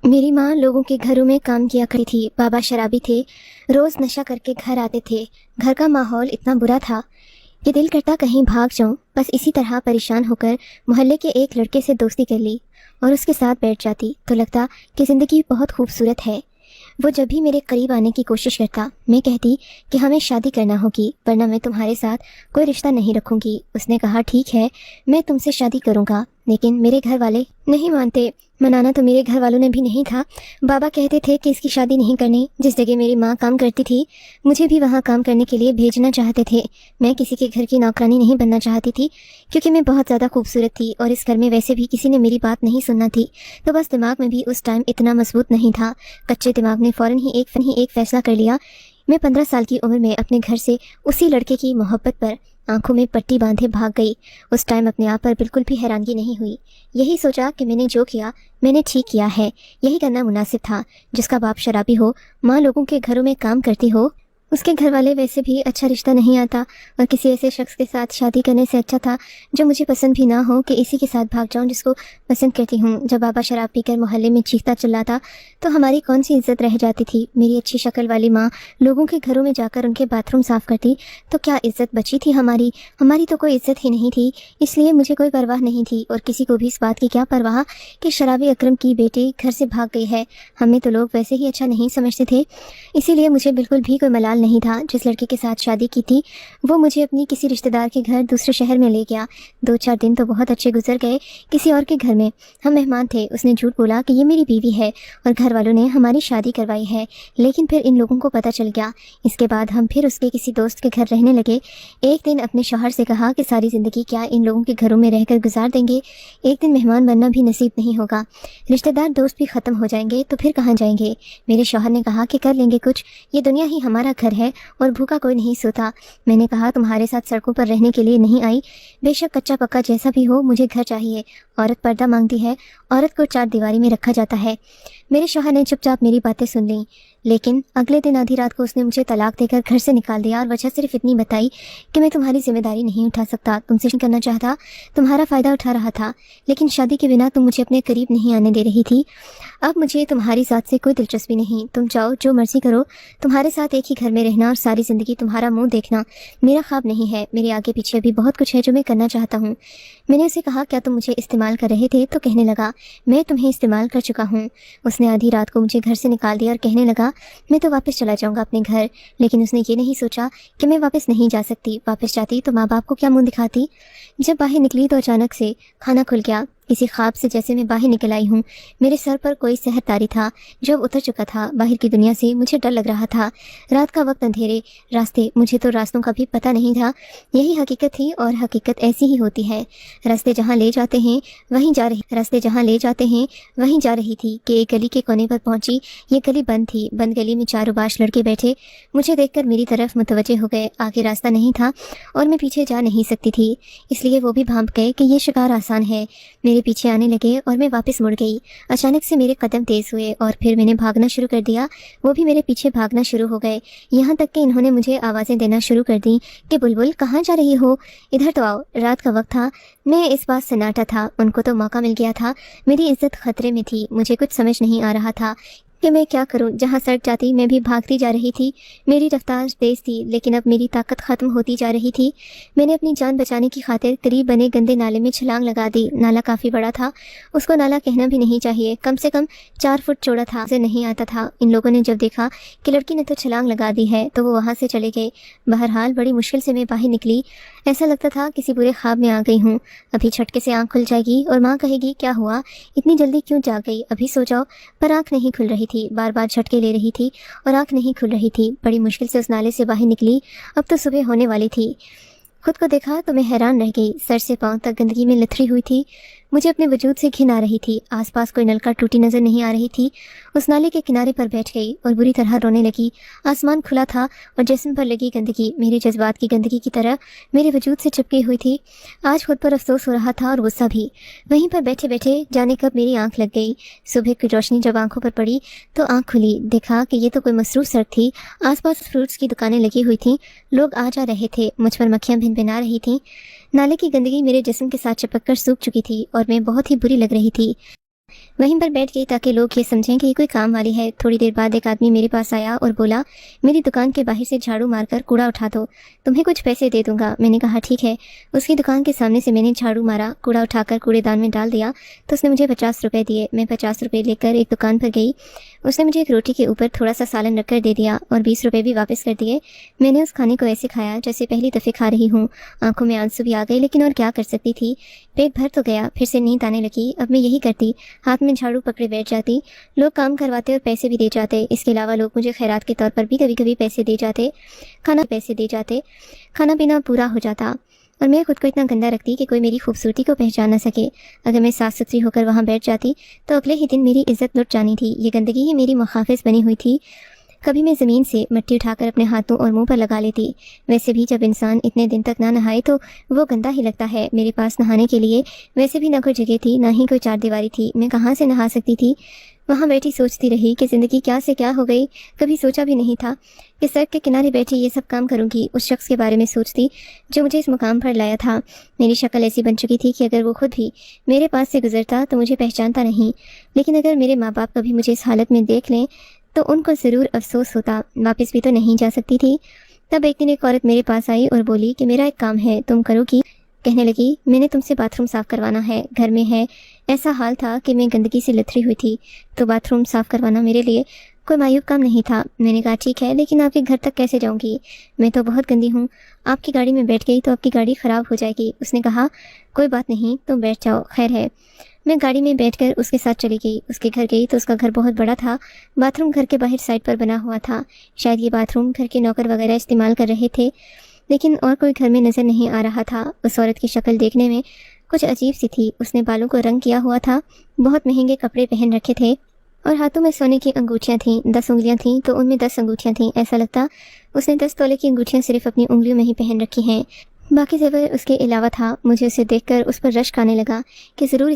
मेरी माँ लोगों के घरों में काम किया करती थी। बाबा शराबी थे, रोज नशा करके घर आते थे। घर का माहौल इतना बुरा था कि दिल करता कहीं भाग जाऊं। बस इसी तरह परेशान होकर मोहल्ले के एक लड़के से दोस्ती कर ली और उसके साथ बैठ जाती तो लगता कि ज़िंदगी बहुत खूबसूरत है। वो जब भी मेरे करीब आने की कोशिश करता, मैं कहती कि हमें शादी करना होगी, वरना मैं तुम्हारे साथ कोई रिश्ता नहीं रखूंगी। उसने कहा, ठीक है, मैं तुमसे शादी करूंगा, लेकिन मेरे घर वाले नहीं मानते। मनाना तो मेरे घर वालों ने भी नहीं था। बाबा कहते थे कि इसकी शादी नहीं करनी। जिस जगह मेरी माँ काम करती थी, मुझे भी वहाँ काम करने के लिए भेजना चाहते थे। मैं किसी के घर की नौकरानी नहीं बनना चाहती थी, क्योंकि मैं बहुत ज़्यादा खूबसूरत थी और इस घर में वैसे भी किसी ने मेरी बात नहीं सुनना थी। तो बस दिमाग में भी उस टाइम इतना मजबूत नहीं था। कच्चे दिमाग ने फ़ौरन ही एक फैसला कर लिया। मैं 15 साल की उम्र में अपने घर से उसी लड़के की मोहब्बत पर आंखों में पट्टी बांधे भाग गई। उस टाइम अपने आप पर बिल्कुल भी हैरानगी नहीं हुई। यही सोचा कि मैंने जो किया मैंने ठीक किया है, यही करना मुनासिब था। जिसका बाप शराबी हो, माँ लोगों के घरों में काम करती हो, उसके घर वाले वैसे भी अच्छा रिश्ता नहीं आता, और किसी ऐसे शख्स के साथ शादी करने से अच्छा था जो मुझे पसंद भी ना हो कि इसी के साथ भाग जाऊं जिसको पसंद करती हूँ। जब बाबा शराब पीकर मोहल्ले में चीखता चिल्लाता तो हमारी कौन सी इज्जत रह जाती थी। मेरी अच्छी शक्ल वाली माँ लोगों के घरों में जाकर उनके बाथरूम साफ करती तो क्या इज्जत बची थी हमारी। हमारी तो कोई इज्जत ही नहीं थी। इसलिए मुझे कोई परवाह नहीं थी, और किसी को भी इस बात की क्या परवाह कि शराबी अकरम की बेटी घर से भाग गई है। हमें तो लोग वैसे ही अच्छा नहीं समझते थे, इसीलिए मुझे बिल्कुल भी कोई मलाल नहीं था। जिस लड़के के साथ शादी की थी वो मुझे अपनी किसी रिश्तेदार के घर दूसरे शहर में ले गया। 2-4 दिन तो बहुत अच्छे गुजर गए किसी और के घर में। हम मेहमान थे। उसने झूठ बोला कि ये मेरी बीवी है और घर वालों ने हमारी शादी करवाई है, लेकिन फिर इन लोगों को पता चल गया। इसके बाद हम फिर उसके किसी दोस्त के घर रहने लगे। एक दिन अपने शौहर से कहा कि सारी ज़िंदगी क्या इन लोगों के घरों में रहकर गुजार देंगे, एक दिन मेहमान बनना भी नसीब नहीं होगा, रिश्तेदार दोस्त भी ख़त्म हो जाएंगे तो फिर कहाँ जाएंगे। मेरे शौहर ने कहा कि कर लेंगे कुछ, ये दुनिया ही हमारा घर है और भूखा कोई नहीं सोता। मैंने कहा, तुम्हारे साथ सड़कों पर रहने के लिए नहीं आई, बेशक कच्चा पक्का जैसा भी हो, मुझे घर चाहिए। औरत पर्दा मांगती है, औरत को 4 दीवारी में रखा जाता है। मेरे शौहर ने चुपचाप मेरी बातें सुन ली, लेकिन अगले दिन आधी रात को उसने मुझे तलाक देकर घर से निकाल दिया, और वजह सिर्फ इतनी बताई कि मैं तुम्हारी जिम्मेदारी नहीं उठा सकता, तुमसे नहीं करना चाहता, तुम्हारा फ़ायदा उठा रहा था, लेकिन शादी के बिना तुम मुझे अपने करीब नहीं आने दे रही थी। अब मुझे तुम्हारी ज़ात से कोई दिलचस्पी नहीं, तुम जाओ जो मर्जी करो, तुम्हारे साथ एक ही घर में रहना और सारी ज़िंदगी तुम्हारा मुंह देखना मेरा ख्वाब नहीं है। मेरे आगे पीछे भी बहुत कुछ है जो मैं करना चाहता हूँ। मैंने उसे कहा, क्या तुम मुझे इस्तेमाल कर रहे थे? तो कहने लगा, मैं तुम्हें इस्तेमाल कर चुका हूँ। उसने आधी रात को मुझे घर से निकाल दिया और कहने लगा, मैं तो वापस चला जाऊँगा अपने घर। लेकिन उसने ये नहीं सोचा कि मैं वापस नहीं जा सकती। वापस जाती तो माँ बाप को क्या मुँह दिखाती। जब बाहर निकली तो अचानक से खाना खुल गया। किसी ख्वाब से जैसे मैं बाहर निकल आई हूँ। मेरे सर पर कोई सहर तारी था जो अब उतर चुका था। बाहर की दुनिया से मुझे डर लग रहा था। रात का वक्त, अंधेरे रास्ते, मुझे तो रास्तों का भी पता नहीं था। यही हकीकत थी और हकीकत ऐसी ही होती है। रास्ते जहाँ ले जाते हैं वहीं जा रही थी कि एक गली के कोने पर पहुंची। ये गली बंद थी। बंद गली में 4 उबाश लड़के बैठे मुझे देखकर मेरी तरफ मुतवज्जे हो गए। आगे रास्ता नहीं था और मैं पीछे जा नहीं सकती थी, इसलिए वो भी भांप गए कि ये शिकार आसान है। मेरे पीछे आने लगे और मैं वापस मुड़ गई। अचानक से मेरे कदम तेज हुए और फिर मैंने भागना शुरू कर दिया। वो भी मेरे पीछे भागना शुरू हो गए, यहाँ तक कि इन्होंने मुझे आवाज़ें देना शुरू कर दी कि बुलबुल कहाँ जा रही हो, इधर तो आओ। रात का वक्त था, मैं इस बात सन्नाटा था। उनको तो मौका मिल गया था। मेरी इज्जत खतरे में थी। मुझे कुछ समझ नहीं आ रहा था कि मैं क्या करूं। जहां सड़क जाती मैं भी भागती जा रही थी। मेरी रफ्तार तेज थी, लेकिन अब मेरी ताकत ख़त्म होती जा रही थी। मैंने अपनी जान बचाने की खातिर करीब बने गंदे नाले में छलांग लगा दी। नाला काफ़ी बड़ा था, उसको नाला कहना भी नहीं चाहिए, कम से कम 4 फुट चौड़ा था। उसे नहीं आता था। इन लोगों ने जब देखा कि लड़की ने तो छलांग लगा दी है तो वो वहाँ से चले गए। बहरहाल बड़ी मुश्किल से मैं बाहर निकली। ऐसा लगता था किसी बुरे ख्वाब में आ गई हूँ। अभी झटके से आँख खुल जाएगी और माँ कहेगी, क्या हुआ, इतनी जल्दी क्यों जाग गई, अभी सो जाओ। पर आँख नहीं खुल रही थी। बार बार झटके ले रही थी और आँख नहीं खुल रही थी। बड़ी मुश्किल से उस नाले से बाहर निकली। अब तो सुबह होने वाली थी। खुद को देखा तो मैं हैरान रह गई। सर से पांव तक गंदगी में लथड़ी हुई थी। मुझे अपने वजूद से घिन आ रही थी। आसपास कोई नलका टूटी नजर नहीं आ रही थी। उस नाले के किनारे पर बैठ गई और बुरी तरह रोने लगी। आसमान खुला था और जिस्म पर लगी गंदगी मेरे जज्बात की गंदगी की तरह मेरे वजूद से चिपकी हुई थी। आज खुद पर अफसोस हो रहा था और गुस्सा भी। वहीं पर बैठे बैठे जाने कब मेरी आंख लग गई। सुबह की रोशनी जब आंखों पर पड़ी तो आंख खुली। देखा कि ये तो कोई मसरूफ सड़क थी। आसपास फ्रूट्स की दुकानें लगी हुई थीं। लोग आ जा रहे थे। मुझ पर मक्खियां भिनभिना रही थीं। नाले की गंदगी मेरे जिस्म के साथ चिपक कर सूख चुकी थी और मैं बहुत ही बुरी लग रही थी। वहीं पर बैठ गई ताकि लोग ये समझें कि ये कोई काम वाली है। थोड़ी देर बाद एक आदमी मेरे पास आया और बोला, मेरी दुकान के बाहर से झाड़ू मारकर कूड़ा उठा दो, तुम्हें कुछ पैसे दे दूंगा। मैंने कहा ठीक है। उसकी दुकान के सामने से मैंने झाड़ू मारा, कूड़ा उठाकर कूड़ेदान में डाल दिया तो उसने मुझे 50 रुपये दिए। मैं 50 रुपये लेकर एक दुकान पर गई। उसने मुझे एक रोटी के ऊपर थोड़ा सा सालन रखकर दे दिया और 20 रुपये भी वापस कर दिए। मैंने उस खाने को ऐसे खाया जैसे पहली दफ़े खा रही हूँ। आंखों में आंसू भी आ गए, लेकिन और क्या कर सकती थी। पेट भर तो गया, फिर से नींद आने लगी। अब मैं यही करती, हाथ में झाड़ू पकड़े बैठ जाती। लोग काम करवाते और पैसे भी दे जाते। इसके अलावा लोग मुझे खैरात के तौर पर भी कभी कभी पैसे दे जाते, खाना पीना पूरा हो जाता। और मैं खुद को इतना गंदा रखती कि कोई मेरी खूबसूरती को पहचान न सके। अगर मैं साफ सुथरी होकर वहाँ बैठ जाती तो अगले ही दिन मेरी इज्जत लुट जानी थी। ये गंदगी ही मेरी मुखाफिज बनी हुई थी। कभी मैं ज़मीन से मिट्टी उठाकर अपने हाथों और मुंह पर लगा लेती। वैसे भी जब इंसान इतने दिन तक ना नहाए तो वो गंदा ही लगता है। मेरे पास नहाने के लिए वैसे भी ना कोई जगह थी, ना ही कोई चारदीवारी थी। मैं कहाँ से नहा सकती थी। वहाँ बैठी सोचती रही कि ज़िंदगी क्या से क्या हो गई। कभी सोचा भी नहीं था कि सड़क के किनारे बैठी ये सब काम करूँगी। उस शख्स के बारे में सोचती जो मुझे इस मुकाम पर लाया था। मेरी शक्ल ऐसी बन चुकी थी कि अगर वो खुद भी मेरे पास से गुजरता तो मुझे पहचानता नहीं। लेकिन अगर मेरे माँ बाप कभी मुझे इस हालत में देख लें तो उनको ज़रूर अफसोस होता। वापस भी तो नहीं जा सकती थी। तब एक दिन एक औरत मेरे पास आई और बोली कि मेरा एक काम है, तुम करोगी। कहने लगी, मैंने तुमसे बाथरूम साफ़ करवाना है, घर में है। ऐसा हाल था कि मैं गंदगी से लथड़ी हुई थी, तो बाथरूम साफ़ करवाना मेरे लिए कोई मायूब काम नहीं था। मैंने कहा ठीक है, लेकिन आपके घर तक कैसे जाऊंगी, मैं तो बहुत गंदी हूँ। आपकी गाड़ी में बैठ गई तो आपकी गाड़ी ख़राब हो जाएगी। उसने कहा कोई बात नहीं, तुम बैठ जाओ, खैर है। मैं गाड़ी में बैठकर उसके साथ चली गई। उसके घर गई तो उसका घर बहुत बड़ा था। बाथरूम घर के बाहर साइड पर बना हुआ था। शायद ये बाथरूम घर के नौकर वगैरह इस्तेमाल कर रहे थे, लेकिन और कोई घर में नज़र नहीं आ रहा था। उस औरत की शक्ल देखने में कुछ अजीब सी थी। उसने बालों को रंग किया हुआ था, बहुत महंगे कपड़े पहन रखे थे और हाथों में सोने की अंगूठियाँ थीं। 10 उंगलियाँ थीं तो उनमें 10 अंगूठियाँ थीं। ऐसा लगता उसने 10 तोले की अंगूठियाँ सिर्फ अपनी उंगलियों में ही पहन रखी हैं, बाकी ज़ेवर उसके अलावा था। मुझे उसे देखकर उस पर रश्क आने लगा कि ज़रूर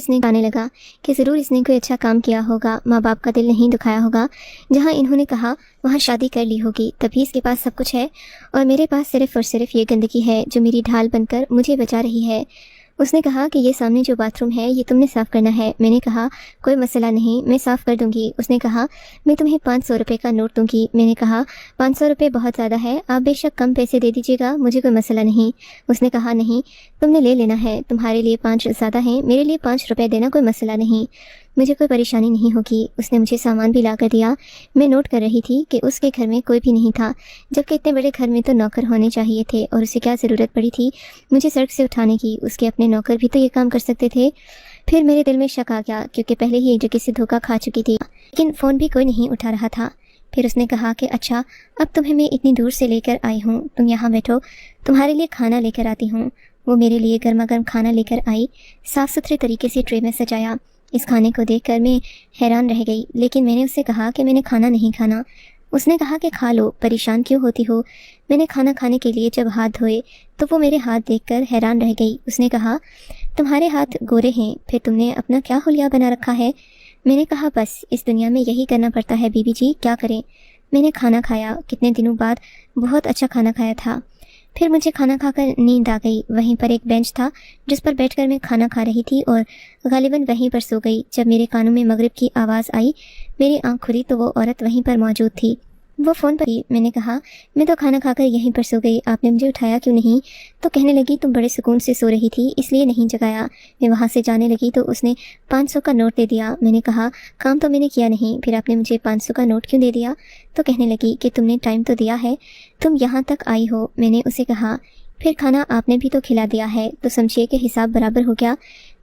इसने कोई अच्छा काम किया होगा, माँ बाप का दिल नहीं दुखाया होगा। जहाँ इन्होंने कहा वहाँ शादी कर ली होगी, तभी इसके पास सब कुछ है और मेरे पास सिर्फ और सिर्फ ये गंदगी है जो मेरी ढाल बनकर मुझे बचा रही है। उसने कहा कि ये सामने जो बाथरूम है ये तुमने साफ़ करना है। मैंने कहा कोई मसला नहीं, मैं साफ़ कर दूंगी। उसने कहा मैं तुम्हें 500 रुपये का नोट दूंगी। मैंने कहा 500 रुपये बहुत ज़्यादा है, आप बेशक कम पैसे दे दीजिएगा, मुझे कोई मसला नहीं। उसने कहा नहीं, तुमने ले लेना है, तुम्हारे लिए 5 ज़्यादा हैं, मेरे लिए 5 रुपये देना कोई मसला नहीं, मुझे कोई परेशानी नहीं होगी। उसने मुझे सामान भी ला कर दिया। मैं नोट कर रही थी कि उसके घर में कोई भी नहीं था, जबकि इतने बड़े घर में तो नौकर होने चाहिए थे और उसे क्या ज़रूरत पड़ी थी मुझे सड़क से उठाने की। उसके अपने नौकर भी तो ये काम कर सकते थे। फिर मेरे दिल में शक आ गया, क्योंकि पहले ही एक जगह से धोखा खा चुकी थी, लेकिन फ़ोन भी कोई नहीं उठा रहा था। फिर उसने कहा कि अच्छा, अब तुम्हें मैं इतनी दूर से लेकर आई हूँ, तुम यहाँ बैठो, तुम्हारे लिए खाना लेकर आती हूँ। वो मेरे लिए गर्मा गर्म खाना लेकर आई, साफ़ सुथरे तरीके से ट्रे में सजाया। इस खाने को देखकर मैं हैरान रह गई, लेकिन मैंने उससे कहा कि मैंने खाना नहीं खाना। उसने कहा कि खा लो, परेशान क्यों होती हो। मैंने खाना खाने के लिए जब हाथ धोए तो वो मेरे हाथ देखकर हैरान रह गई। उसने कहा तुम्हारे हाथ गोरे हैं, फिर तुमने अपना क्या हुलिया बना रखा है। मैंने कहा बस इस दुनिया में यही करना पड़ता है बीबी जी, क्या करें। मैंने खाना खाया, कितने दिनों बाद बहुत अच्छा खाना खाया था। फिर मुझे खाना खाकर नींद आ गई। वहीं पर एक बेंच था जिस पर बैठकर मैं खाना खा रही थी और गालिबन वहीं पर सो गई। जब मेरे कानों में मगरिब की आवाज़ आई, मेरी आंख खुली तो वो औरत वहीं पर मौजूद थी। वो फ़ोन पर थी। मैंने कहा मैं तो खाना खाकर यहीं पर सो गई, आपने मुझे उठाया क्यों नहीं। तो कहने लगी तुम बड़े सुकून से सो रही थी इसलिए नहीं जगाया। मैं वहाँ से जाने लगी तो उसने 500 का नोट दे दिया। मैंने कहा काम तो मैंने किया नहीं, फिर आपने मुझे 500 का नोट क्यों दे दिया। तो कहने लगी कि तुमने टाइम तो दिया है, तुम यहाँ तक आई हो। मैंने उसे कहा फिर खाना आपने भी तो खिला दिया है, तो समझिए कि हिसाब बराबर हो गया।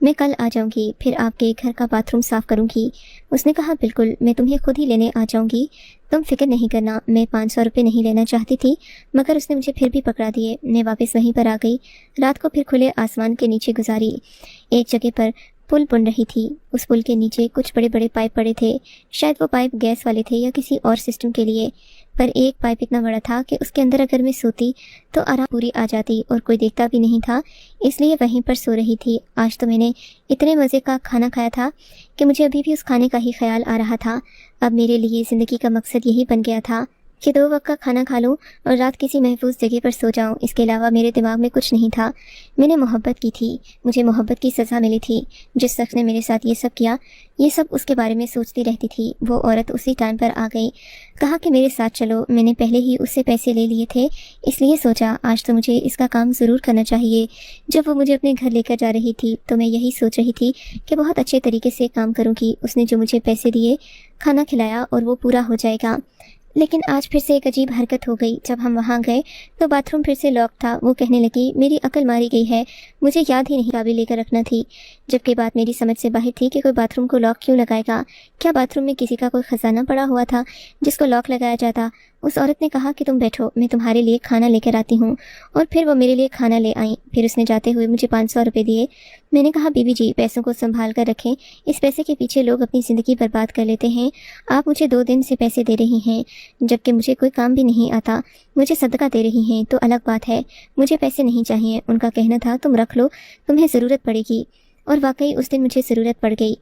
मैं कल आ जाऊंगी, फिर आपके घर का बाथरूम साफ़ करूंगी। उसने कहा बिल्कुल, मैं तुम्हें खुद ही लेने आ जाऊंगी, तुम फिक्र नहीं करना। मैं 500 रुपये नहीं लेना चाहती थी, मगर उसने मुझे फिर भी पकड़ा दिए। मैं वापस वहीं पर आ गई। रात को फिर खुले आसमान के नीचे गुजारी। एक जगह पर पुल बुन रही थी। उस पुल के नीचे कुछ बड़े बड़े पाइप पड़े थे। शायद वो पाइप गैस वाले थे या किसी और सिस्टम के लिए, पर एक पाइप इतना बड़ा था कि उसके अंदर अगर मैं सोती तो आराम पूरी आ जाती और कोई देखता भी नहीं था, इसलिए वहीं पर सो रही थी। आज तो मैंने इतने मज़े का खाना खाया था कि मुझे अभी भी उस खाने का ही ख्याल आ रहा था। अब मेरे लिए ज़िंदगी का मकसद यही बन गया था کہ 2 وقت کا کھانا کھا لوں اور رات کسی محفوظ جگہ پر سو جاؤں۔ اس کے علاوہ میرے دماغ میں کچھ نہیں تھا۔ میں نے محبت کی تھی، مجھے محبت کی سزا ملی تھی۔ جس شخص نے میرے ساتھ یہ سب کیا، یہ سب اس کے بارے میں سوچتی رہتی تھی۔ وہ عورت اسی ٹائم پر آ گئی، کہا کہ میرے ساتھ چلو۔ میں نے پہلے ہی اس سے پیسے لے لیے تھے، اس لیے سوچا آج تو مجھے اس کا کام ضرور کرنا چاہیے۔ جب وہ مجھے اپنے گھر لے کر جا رہی تھی تو میں یہی سوچ رہی تھی کہ بہت اچھے طریقے سے کام کروں گی۔ اس نے جو مجھے پیسے دیے، کھانا کھلایا اور وہ پورا ہو جائے گا۔ لیکن آج پھر سے ایک عجیب حرکت ہو گئی۔ جب ہم وہاں گئے تو باتھ روم پھر سے لاک تھا۔ وہ کہنے لگی میری عقل ماری گئی ہے، مجھے یاد ہی نہیں چابی لے کر رکھنا تھی، جبکہ بات میری سمجھ سے باہر تھی کہ کوئی باتھ روم کو لاک کیوں لگائے گا۔ کیا باتھ روم میں کسی کا کوئی خزانہ پڑا ہوا تھا جس کو لاک لگایا جاتا؟ اس عورت نے کہا کہ تم بیٹھو، میں تمہارے لیے کھانا لے کر آتی ہوں۔ اور پھر وہ میرے لیے کھانا لے آئیں۔ پھر اس نے جاتے ہوئے مجھے 500 روپے دیے۔ میں نے کہا بی جی پیسوں کو سنبھال کر رکھیں، اس پیسے کے پیچھے لوگ اپنی زندگی برباد کر لیتے ہیں۔ آپ مجھے 2 دن سے پیسے دے رہی ہیں جبکہ مجھے کوئی کام بھی نہیں آتا، مجھے صدقہ دے رہی ہیں تو الگ بات ہے، مجھے پیسے نہیں چاہیے۔ ان کا کہنا تھا تم رکھ لو، تمہیں ضرورت پڑے گی۔ اور واقعی اس دن مجھے ضرورت پڑ گئی۔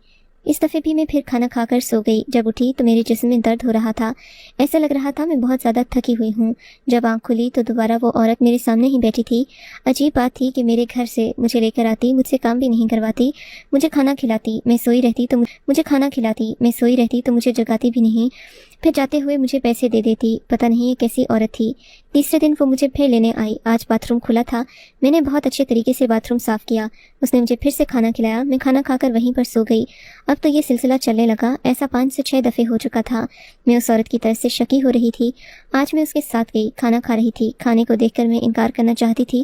اس دفعے بھی میں پھر کھانا کھا کر سو گئی۔ جب اٹھی تو میرے جسم میں درد ہو رہا تھا، ایسا لگ رہا تھا میں بہت زیادہ تھکی ہوئی ہوں۔ جب آنکھ کھلی تو دوبارہ وہ عورت میرے سامنے ہی بیٹھی تھی۔ عجیب بات تھی کہ میرے گھر سے مجھے لے کر آتی، مجھ سے کام بھی نہیں کرواتی، مجھے کھانا کھلاتی، میں سوئی رہتی تو مجھے کھانا کھلاتی، میں سوئی رہتی تو مجھے جگاتی بھی نہیں، پھر جاتے ہوئے مجھے پیسے دے دیتی۔ پتہ نہیں یہ کیسی عورت تھی۔ تیسرے دن وہ مجھے پھر لینے آئی۔ آج باتھ روم کھلا تھا، میں نے بہت اچھے طریقے سے باتھ روم صاف کیا۔ اس نے مجھے پھر سے کھانا کھلایا، میں کھانا کھا کر وہیں پر سو گئی۔ اب تو یہ سلسلہ چلنے لگا، ایسا 5 سے 6 دفعے ہو چکا تھا۔ میں اس عورت کی طرف سے شکی ہو رہی تھی۔ آج میں اس کے ساتھ گئی، کھانا کھا رہی تھی۔ کھانے کو دیکھ کر میں انکار کرنا چاہتی تھی،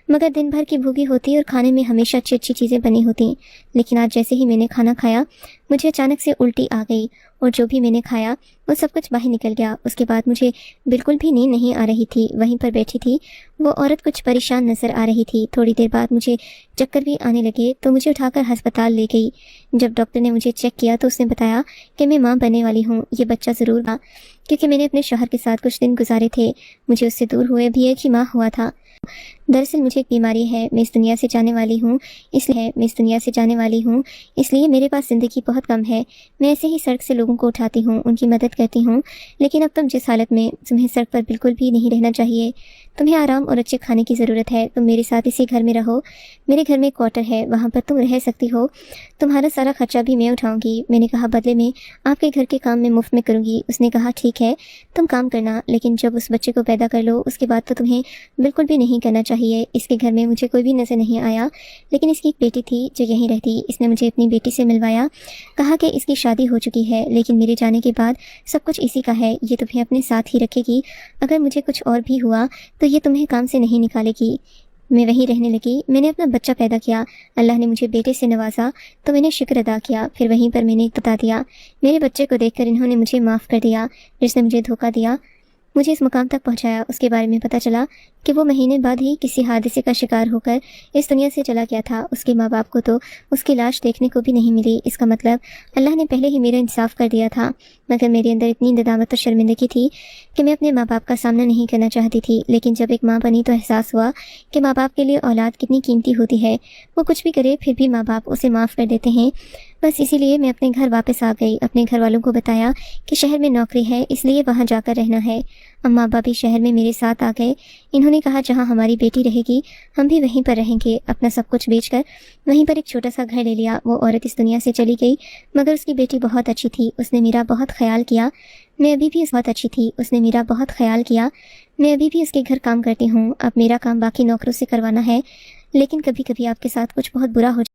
مگر دن بھر کی بھوکی ہوتی اور کھانے میں ہمیشہ اچھی اچھی چیزیں بنی ہوتی، لیکن آج جیسے ہی میں نے کھانا کھایا مجھے اچانک سے الٹی آ گئی اور جو بھی میں نے کھایا وہ سب کچھ باہر نکل گیا۔ اس کے بعد مجھے بالکل بھی نیند نہیں آ رہی تھی۔ وہیں پر بیٹھی تھی، وہ عورت کچھ پریشان نظر آ رہی تھی۔ تھوڑی دیر بعد مجھے چکر بھی آنے لگے تو مجھے اٹھا کر ہسپتال لے گئی۔ جب ڈاکٹر نے مجھے چیک کیا تو اس نے بتایا کہ میں ماں بننے والی ہوں۔ یہ بچہ ضرور تھا کیونکہ میں نے اپنے شوہر کے ساتھ کچھ دن گزارے تھے، مجھے اس سے دور ہوئے بھی ایک ہی ماہ ہوا تھا۔ دراصل مجھے ایک بیماری ہے، میں اس دنیا سے جانے والی ہوں، اس لیے میرے پاس زندگی بہت کم ہے۔ میں ایسے ہی سڑک سے لوگوں کو اٹھاتی ہوں، ان کی مدد کرتی ہوں، لیکن اب تم جس حالت میں، تمہیں سڑک پر بالکل بھی نہیں رہنا چاہیے۔ تمہیں آرام اور اچھے کھانے کی ضرورت ہے۔ تم میرے ساتھ اسی گھر میں رہو، میرے گھر میں ایک کوارٹر ہے، وہاں پر تم رہ سکتی ہو، تمہارا سارا خرچہ بھی میں اٹھاؤں گی۔ میں نے کہا بدلے میں آپ کے گھر کے کام میں مفت میں کروں گی۔ اس نے کہا ٹھیک ہے تم کام کرنا، لیکن جب اس بچے کو پیدا کر لو اس کے بعد تو تمہیں بالکل بھی نہیں کرنا چاہیے۔ اس کے گھر میں مجھے کوئی بھی نظر نہیں آیا، لیکن اس کی ایک بیٹی تھی جو یہیں رہتی۔ اس نے مجھے اپنی بیٹی سے ملوایا، کہا کہ اس کی شادی ہو چکی ہے، لیکن میرے جانے کے بعد سب کچھ اسی کا ہے، یہ تمہیں اپنے ساتھ ہی رکھے گی، اگر مجھے کچھ اور بھی ہوا تو یہ تمہیں کام سے نہیں نکالے گی۔ میں وہیں رہنے لگی۔ میں نے اپنا بچہ پیدا کیا، اللہ نے مجھے بیٹے سے نوازا تو میں نے شکر ادا کیا۔ پھر وہیں پر میں نے بتا دیا، میرے بچے کو دیکھ کر انہوں نے مجھے معاف کر دیا، جس نے مجھے دھوکہ دیا، مجھے اس مقام تک پہنچایا۔ اس کے بارے میں پتہ چلا کہ وہ مہینے بعد ہی کسی حادثے کا شکار ہو کر اس دنیا سے چلا گیا تھا۔ اس کے ماں باپ کو تو اس کی لاش دیکھنے کو بھی نہیں ملی۔ اس کا مطلب اللہ نے پہلے ہی میرا انصاف کر دیا تھا، مگر میرے اندر اتنی ندامت اور شرمندگی تھی کہ میں اپنے ماں باپ کا سامنا نہیں کرنا چاہتی تھی۔ لیکن جب ایک ماں بنی تو احساس ہوا کہ ماں باپ کے لیے اولاد کتنی قیمتی ہوتی ہے، وہ کچھ بھی کرے پھر بھی ماں باپ اسے معاف کر دیتے ہیں۔ بس اسی لیے میں اپنے گھر واپس آ گئی۔ اپنے گھر والوں کو بتایا کہ شہر میں نوکری ہے، اس لیے وہاں جا کر رہنا ہے۔ اماں ابا بھی شہر میں میرے ساتھ آ گئے۔ انہوں نے کہا جہاں ہماری بیٹی رہے گی ہم بھی وہیں پر رہیں گے۔ اپنا سب کچھ بیچ کر وہیں پر ایک چھوٹا سا گھر لے لیا۔ وہ عورت اس دنیا سے چلی گئی، مگر اس کی بیٹی بہت اچھی تھی، اس نے میرا بہت خیال کیا۔ میں ابھی بھی بہت اچھی تھی، اس نے میرا بہت خیال کیا۔ میں ابھی بھی اس کے گھر کام کرتی ہوں۔ اب میرا کام باقی نوکروں سے کروانا ہے، لیکن کبھی کبھی آپ کے ساتھ کچھ بہت برا ہو